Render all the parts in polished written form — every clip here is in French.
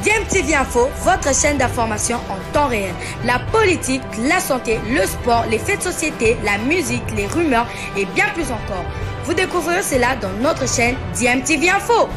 DMTV Info, votre chaîne d'information en temps réel. La politique, la santé, le sport, les faits de société, la musique, les rumeurs et bien plus encore. Vous découvrirez cela dans notre chaîne DMTV Info.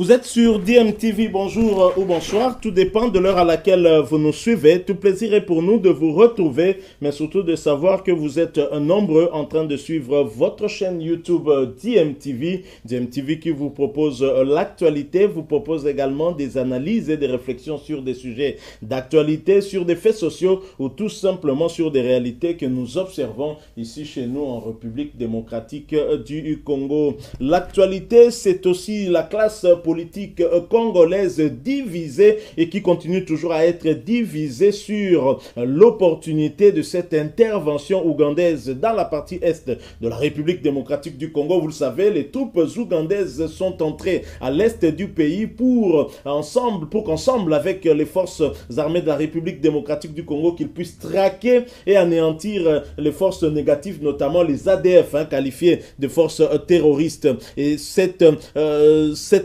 Vous êtes sur DMTV, bonjour ou bonsoir, tout dépend de l'heure à laquelle vous nous suivez. Tout plaisir est pour nous de vous retrouver, mais surtout de savoir que vous êtes nombreux en train de suivre votre chaîne YouTube DMTV. DMTV qui vous propose l'actualité, vous propose également des analyses et des réflexions sur des sujets d'actualité, sur des faits sociaux ou tout simplement sur des réalités que nous observons ici chez nous en République démocratique du Congo. L'actualité, c'est aussi la classe politique congolaise divisée et qui continue toujours à être divisée sur l'opportunité de cette intervention ougandaise dans la partie est de la République démocratique du Congo. Vous le savez, les troupes ougandaises sont entrées à l'est du pays pour qu'ensemble avec les forces armées de la République démocratique du Congo, qu'ils puissent traquer et anéantir les forces négatives, notamment les ADF, qualifiées de forces terroristes. Et cette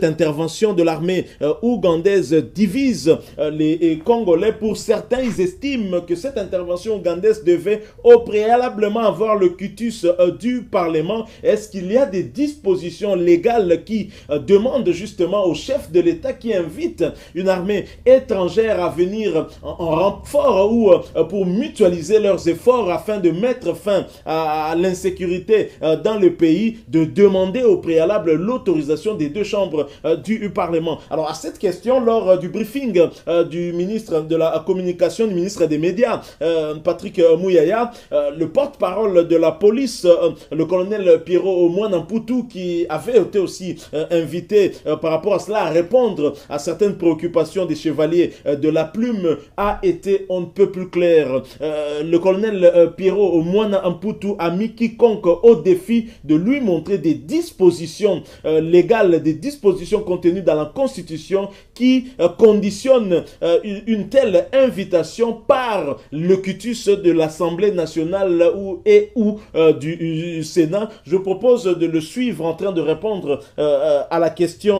intervention de l'armée ougandaise divise les Congolais. Pour certains, ils estiment que cette intervention ougandaise devait au préalablement avoir le quitus du Parlement. Est-ce qu'il y a des dispositions légales qui demandent justement au chef de l'État, qui invite une armée étrangère à venir en renfort ou pour mutualiser leurs efforts afin de mettre fin à l'insécurité dans le pays, de demander au préalable l'autorisation des deux chambres du Parlement? Alors à cette question, lors du briefing du ministre de la Communication, du ministre des Médias, Patrick Mouyaya, le porte-parole de la police, le colonel Pierrot Mouanamputu, qui avait été aussi invité par rapport à cela à répondre à certaines préoccupations des chevaliers de la plume, a été on ne peut plus clair. Le colonel Pierrot Mouanamputu a mis quiconque au défi de lui montrer des dispositions légales, des dispositions contenues dans la Constitution qui conditionne une telle invitation par le quitus de l'Assemblée nationale ou du Sénat. Je propose de le suivre en train de répondre à la question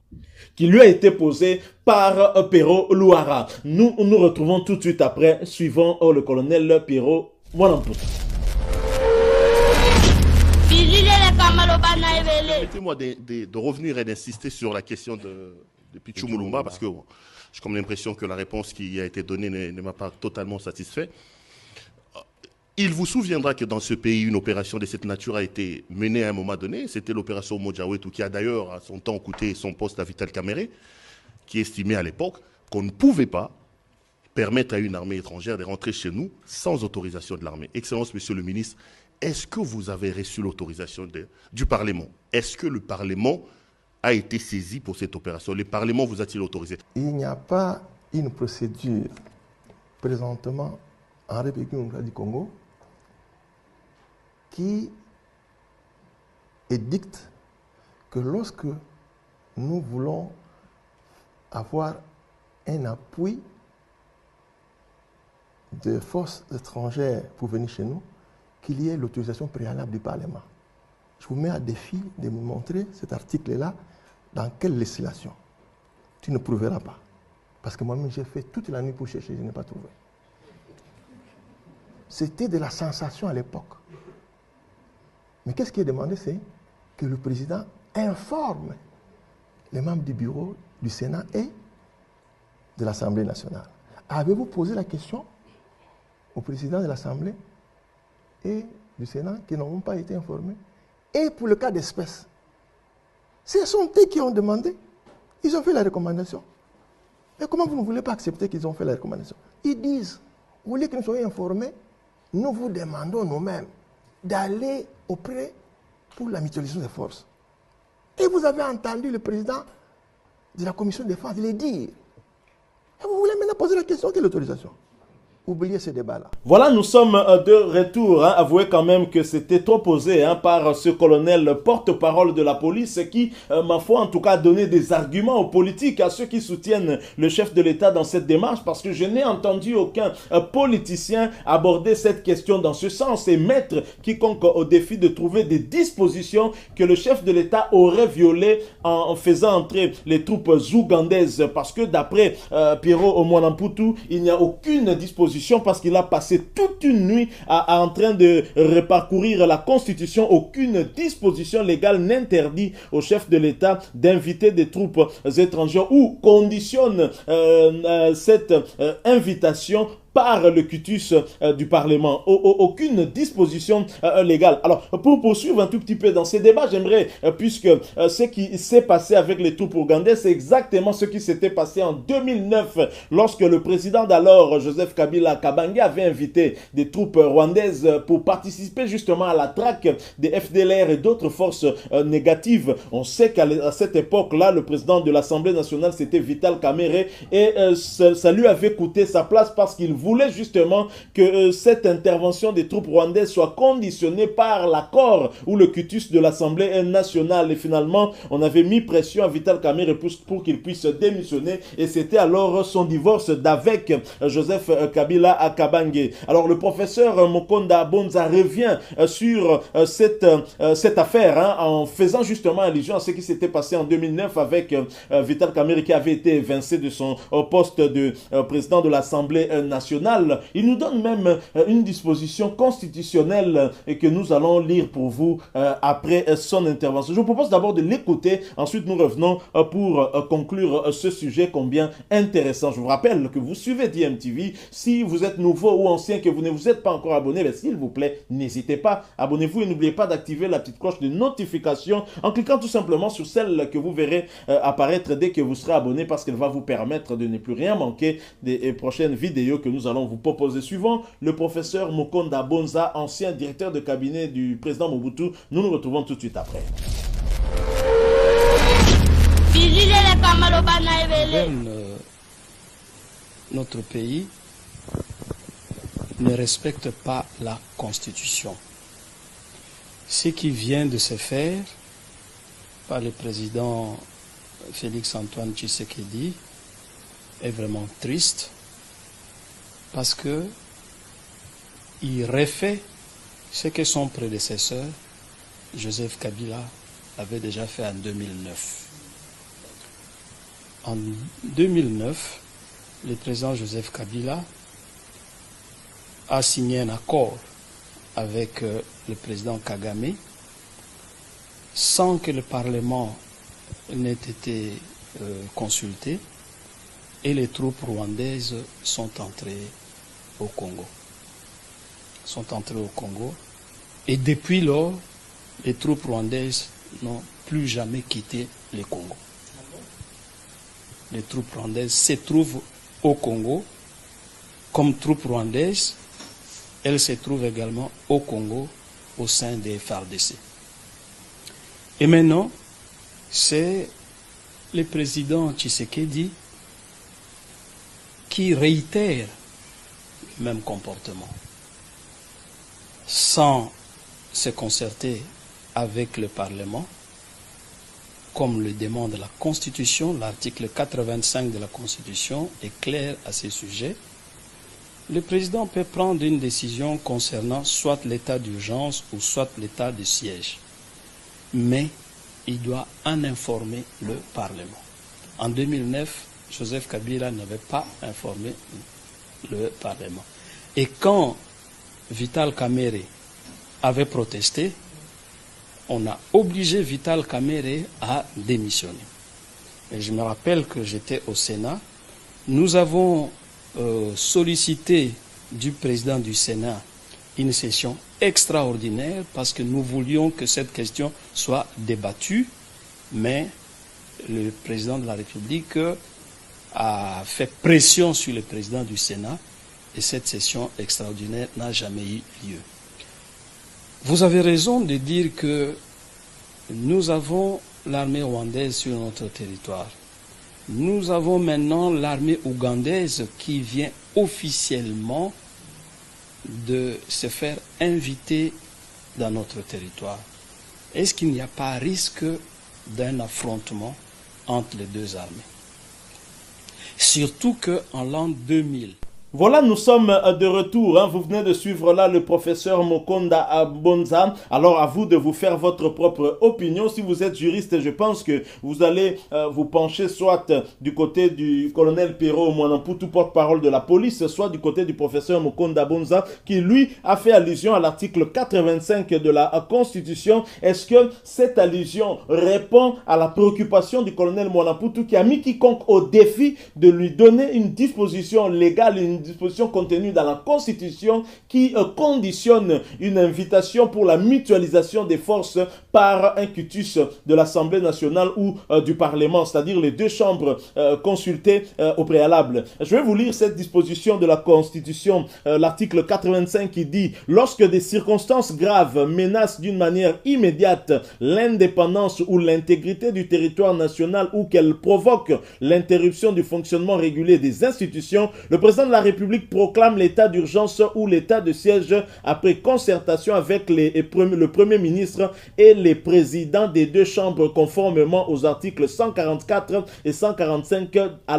qui lui a été posée par Pero Luara. Nous nous retrouvons tout de suite après, suivant le colonel Pierrot Mouanamputu. Permettez-moi de revenir et d'insister sur la question de Pichu Mulumba, parce que j'ai comme l'impression que la réponse qui a été donnée ne m'a pas totalement satisfait. Il vous souviendra que dans ce pays, une opération de cette nature a été menée à un moment donné. C'était l'opération Mojawetu, qui a d'ailleurs à son temps coûté son poste à Vital Kamerhe, qui estimait à l'époque qu'on ne pouvait pas permettre à une armée étrangère de rentrer chez nous sans autorisation de l'armée. Excellence, Monsieur le ministre, est-ce que vous avez reçu l'autorisation du Parlement? Est-ce que le Parlement a été saisi pour cette opération? Le Parlement vous a-t-il autorisé? Il n'y a pas une procédure présentement en République démocratique du Congo qui édicte que lorsque nous voulons avoir un appui de forces étrangères pour venir chez nous, qu'il y ait l'autorisation préalable du Parlement. Je vous mets à défi de me montrer cet article-là dans quelle législation. Tu ne prouveras pas. Parce que moi-même, j'ai fait toute la nuit pour chercher, je n'ai pas trouvé. C'était de la sensation à l'époque. Mais qu'est-ce qui est demandé? C'est que le président informe les membres du bureau du Sénat et de l'Assemblée nationale. Avez-vous posé la question au président de l'Assemblée et du Sénat qui n'ont pas été informés? Et pour le cas d'espèce, ce sont eux qui ont demandé. Ils ont fait la recommandation. Et comment vous ne voulez pas accepter qu'ils ont fait la recommandation? Ils disent, vous voulez que nous soyons informés? Nous vous demandons nous-mêmes d'aller auprès pour la mutualisation des forces. Et vous avez entendu le président de la commission de défense le dire. Et vous voulez maintenant poser la question, quelle autorisation? oubliez ce débat-là. Voilà, nous sommes de retour. Avouez quand même que c'était trop posé par ce colonel porte-parole de la police qui, ma foi, en tout cas, a donné des arguments aux politiques, à ceux qui soutiennent le chef de l'État dans cette démarche, parce que je n'ai entendu aucun politicien aborder cette question dans ce sens et mettre quiconque au défi de trouver des dispositions que le chef de l'État aurait violées en faisant entrer les troupes ougandaises. Parce que d'après Pierrot Omwanamputu, il n'y a aucune disposition parce qu'il a passé toute une nuit en train de reparcourir la Constitution. Aucune disposition légale n'interdit au chef de l'État d'inviter des troupes étrangères ou conditionne cette invitation par le cutus du Parlement. Aucune disposition légale. Alors, pour poursuivre un tout petit peu dans ces débats, j'aimerais, puisque ce qui s'est passé avec les troupes ougandaises, c'est exactement ce qui s'était passé en 2009, lorsque le président d'alors, Joseph Kabila Kabange, avait invité des troupes rwandaises pour participer justement à la traque des FDLR et d'autres forces négatives. On sait qu'à cette époque-là, le président de l'Assemblée nationale, c'était Vital Kamerhe, et ça lui avait coûté sa place parce qu'il voulait justement que cette intervention des troupes rwandaises soit conditionnée par l'accord ou le cutus de l'Assemblée nationale. Et finalement, on avait mis pression à Vital Kamerhe pour qu'il puisse démissionner. Et c'était alors son divorce d'avec Joseph Kabila Kabange. Alors le professeur Mokonda Bonza revient sur cette affaire en faisant justement allusion à ce qui s'était passé en 2009 avec Vital Kamerhe qui avait été évincé de son poste de président de l'Assemblée nationale. Il nous donne même une disposition constitutionnelle et que nous allons lire pour vous après son intervention. Je vous propose d'abord de l'écouter, ensuite nous revenons pour conclure ce sujet combien intéressant. Je vous rappelle que vous suivez DMTV. Si vous êtes nouveau ou ancien, que vous ne vous êtes pas encore abonné, s'il vous plaît, n'hésitez pas, abonnez-vous et n'oubliez pas d'activer la petite cloche de notification en cliquant tout simplement sur celle que vous verrez apparaître dès que vous serez abonné, parce qu'elle va vous permettre de ne plus rien manquer des prochaines vidéos que nous allons vous proposer. Suivant le professeur Mokonda Bonza, ancien directeur de cabinet du président Mobutu. Nous nous retrouvons tout de suite après. Notre pays ne respecte pas la Constitution. Ce qui vient de se faire par le président Félix-Antoine Tshisekedi est vraiment triste, parce que il refait ce que son prédécesseur, Joseph Kabila, avait déjà fait en 2009. En 2009, le président Joseph Kabila a signé un accord avec le président Kagame sans que le Parlement n'ait été consulté, et les troupes rwandaises sont entrées au Congo. Et depuis lors, les troupes rwandaises n'ont plus jamais quitté le Congo. Les troupes rwandaises se trouvent au Congo comme troupes rwandaises. Elles se trouvent également au Congo au sein des FARDC. Et maintenant, c'est le président Tshisekedi qui réitère le même comportement, sans se concerter avec le Parlement, comme le demande la Constitution. L'article 85 de la Constitution est clair à ce sujet. Le président peut prendre une décision concernant soit l'état d'urgence ou soit l'état de siège, mais il doit en informer le Parlement. En 2009, Joseph Kabila n'avait pas informé le Parlement. Et quand Vital Kamerhe avait protesté, on a obligé Vital Kamerhe à démissionner. Et je me rappelle que j'étais au Sénat. Nous avons sollicité du président du Sénat une session extraordinaire parce que nous voulions que cette question soit débattue, mais le président de la République a fait pression sur le président du Sénat et cette session extraordinaire n'a jamais eu lieu. Vous avez raison de dire que nous avons l'armée rwandaise sur notre territoire. Nous avons maintenant l'armée ougandaise qui vient officiellement de se faire inviter dans notre territoire, est-ce qu'il n'y a pas risque d'un affrontement entre les deux armées? Surtout qu'en l'an 2000, voilà, nous sommes de retour. Hein. Vous venez de suivre là le professeur Mokonda Bonza. Alors, à vous de vous faire votre propre opinion. Si vous êtes juriste, je pense que vous allez vous pencher soit du côté du colonel Pero Mwanamputu, porte-parole de la police, soit du côté du professeur Mokonda Bonza, qui lui a fait allusion à l'article 85 de la Constitution. Est-ce que cette allusion répond à la préoccupation du colonel Mwanamputu, qui a mis quiconque au défi de lui donner une disposition légale, une disposition contenue dans la Constitution qui conditionne une invitation pour la mutualisation des forces par un quitus de l'Assemblée nationale ou du Parlement, c'est-à-dire les deux chambres consultées au préalable. Je vais vous lire cette disposition de la Constitution, l'article 85 qui dit « Lorsque des circonstances graves menacent d'une manière immédiate l'indépendance ou l'intégrité du territoire national ou qu'elles provoquent l'interruption du fonctionnement régulier des institutions, le président de la République proclame l'état d'urgence ou l'état de siège après concertation avec le Premier ministre et les présidents des deux chambres conformément aux articles 144 et 145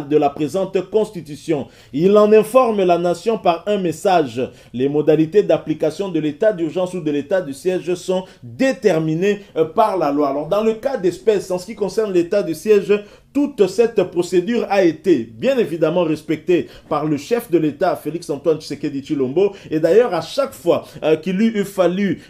de la présente Constitution. Il en informe la nation par un message. Les modalités d'application de l'état d'urgence ou de l'état de siège sont déterminées par la loi. Alors, dans le cas d'espèce, en ce qui concerne l'état de siège, toute cette procédure a été bien évidemment respectée par le chef de l'État, Félix-Antoine Tshisekedi Tshilombo. Et d'ailleurs, à chaque fois qu'il lui eût fallu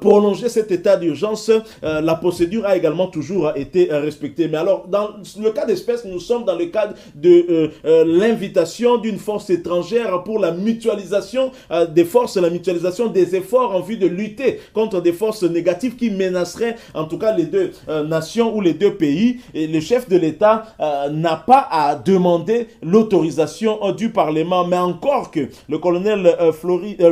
prolonger cet état d'urgence, la procédure a également toujours été respectée. Mais alors, dans le cas d'espèce, nous sommes dans le cadre de l'invitation d'une force étrangère pour la mutualisation des forces, la mutualisation des efforts en vue de lutter contre des forces négatives qui menaceraient en tout cas les deux nations ou les deux pays. Et le chef de l'État n'a pas à demander l'autorisation du Parlement, mais encore que le colonel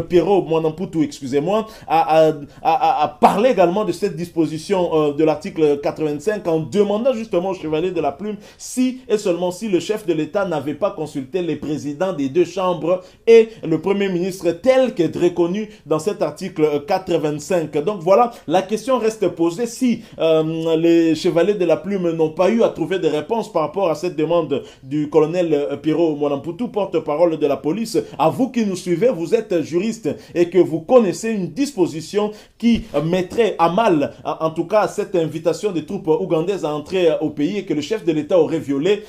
Pero Mwanamputu, excusez-moi, a parlé également de cette disposition de l'article 85 en demandant justement au chevalier de la plume si et seulement si le chef de l'État n'avait pas consulté les présidents des deux chambres et le Premier ministre tel qu'est reconnu dans cet article 85. Donc voilà, la question reste posée si les chevaliers de la plume n'ont pas eu à trouver des réponses par rapport à cette demande du colonel Pero Mwanamputu, porte-parole de la police. À vous qui nous suivez, vous êtes juriste et que vous connaissez une disposition qui mettrait à mal, en tout cas, cette invitation des troupes ougandaises à entrer au pays et que le chef de l'État aurait violé,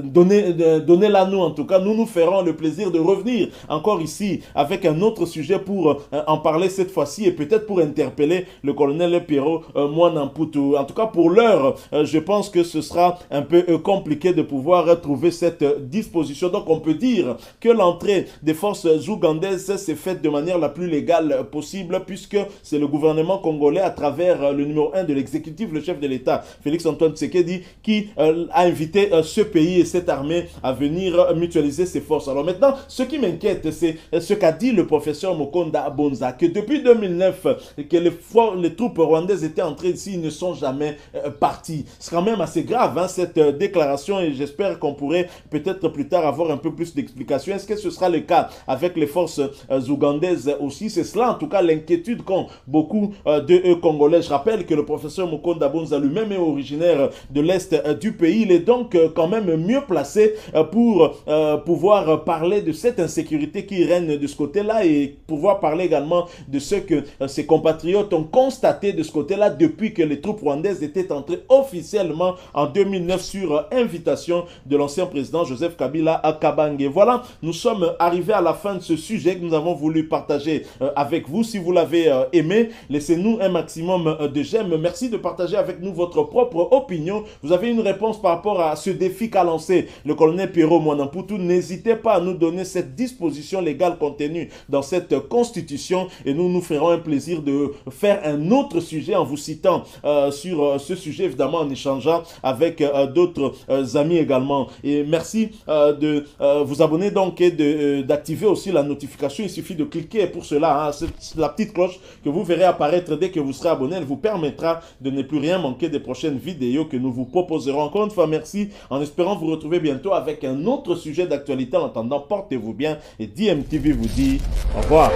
donnez-la nous en tout cas. Nous ferons le plaisir de revenir encore ici avec un autre sujet pour en parler cette fois-ci et peut-être pour interpeller le colonel Pero Mwanamputu. En tout cas, pour l'heure, je pense que ce sera un peu compliqué de pouvoir trouver cette disposition. Donc on peut dire que l'entrée des forces ougandaises s'est faite de manière la plus légale possible puisque c'est le gouvernement congolais à travers le numéro 1 de l'exécutif, le chef de l'État, Félix-Antoine Tshisekedi, qui a invité ce pays et cette armée à venir mutualiser ses forces. Alors maintenant, ce qui m'inquiète, c'est ce qu'a dit le professeur Mokonda Bonza, que depuis 2009, que les troupes rwandaises étaient entrées ici, ils ne sont jamais partis. C'est quand même assez grave hein, cette déclaration et j'espère qu'on pourrait peut-être plus tard avoir un peu plus d'explications. Est-ce que ce sera le cas avec les forces ougandaises aussi? C'est cela en tout cas l'inquiétude qu'ont beaucoup de Congolais. Je rappelle que le professeur Mokonda Bonza lui-même est originaire de l'Est du pays. Il est donc quand même mieux placé pour pouvoir parler de cette insécurité qui règne de ce côté-là et pouvoir parler également de ce que ses compatriotes ont constaté de ce côté-là depuis que les troupes rwandaises étaient entrées officiellement en 2009 sur invitation de l'ancien président Joseph Kabila à Kabange. Voilà, nous sommes arrivés à la fin de ce sujet que nous avons voulu partager avec vous. Si vous l'avez aimé, laissez-nous un maximum de j'aime. Merci de partager avec nous votre propre opinion. Vous avez une réponse par rapport à ce défi qu'a lancé le colonel Pero Mwanamputu. N'hésitez pas à nous donner cette disposition légale contenue dans cette constitution et nous ferons un plaisir de faire un autre sujet en vous citant sur ce sujet, évidemment en échangeant avec avec d'autres amis également. Et merci de vous abonner donc et d'activer aussi la notification. Il suffit de cliquer pour cela. Hein. C'est la petite cloche que vous verrez apparaître dès que vous serez abonné. Elle vous permettra de ne plus rien manquer des prochaines vidéos que nous vous proposerons. Encore une fois, merci. En espérant vous retrouver bientôt avec un autre sujet d'actualité. En attendant, portez-vous bien et DMTV vous dit au revoir.